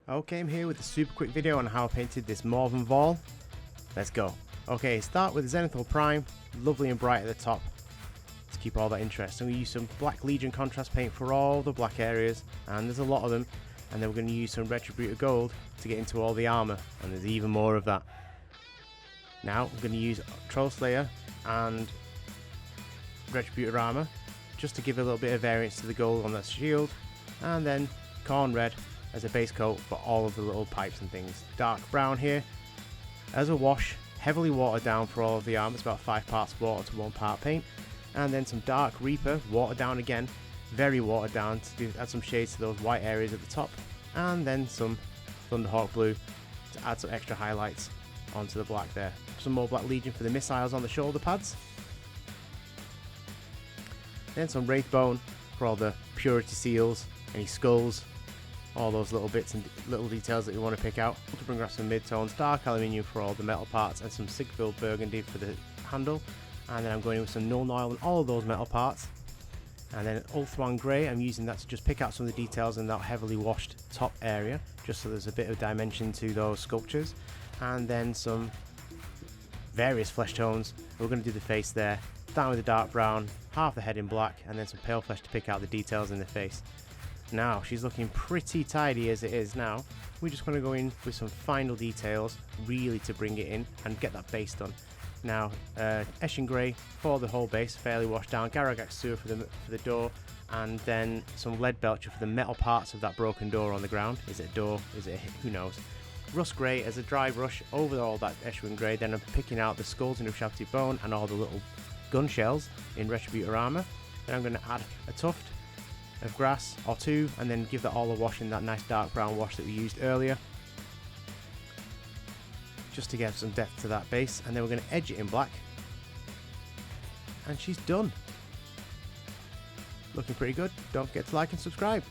Okay, I'm here with a super quick video on how I painted this Morvenn Vahl. Let's go. Okay, start with Zenithal Prime, lovely and bright at the top to keep all that interest. And we use some Black Legion contrast paint for all the black areas, and there's a lot of them. And then we're going to use some Retributor Gold to get into all the armour, and there's even more of that. Now I'm going to use Troll Slayer and Retributor Armour just to give a little bit of variance to the gold on that shield, and then Corn Red as a base coat for all of the little pipes and things. Dark brown here as a wash, heavily watered down for all of the armor. It's about 5 parts water to 1 part paint. And then some Dark Reaper, watered down again, very watered down to add some shades to those white areas at the top. And then some Thunderhawk Blue to add some extra highlights onto the black there. Some more Black Legion for the missiles on the shoulder pads. Then some Wraithbone for all the purity seals, any skulls, all those little bits and little details that you want to pick out. To bring up some mid-tones, dark aluminium for all the metal parts, and some Sigfeld burgundy for the handle. And then I'm going in with some Nuln Oil on all of those metal parts. And then Ulthuan Grey, I'm using that to just pick out some of the details in that heavily washed top area, just so there's a bit of dimension to those sculptures. And then some various flesh tones. We're going to do the face there, down with the dark brown, half the head in black, and then some pale flesh to pick out the details in the face. Now, she's looking pretty tidy as it is now. We just want to go in with some final details, really to bring it in and get that base done. Now, Eshin Grey for the whole base, fairly washed down. Garagak Sewer for the door, and then some Lead Belcher for the metal parts of that broken door on the ground. Is it a door? Is it a, who knows? Rust Grey as a dry brush over all that Eshwin Grey. Then I'm picking out the skulls in Ushabti Bone and all the little gun shells in Retributor Armour. Then I'm going to add a tuft of grass or 2, and then give that all a wash in that nice dark brown wash that we used earlier, just to get some depth to that base. And then we're going to edge it in black, and she's done. Looking pretty good. Don't forget to like and subscribe.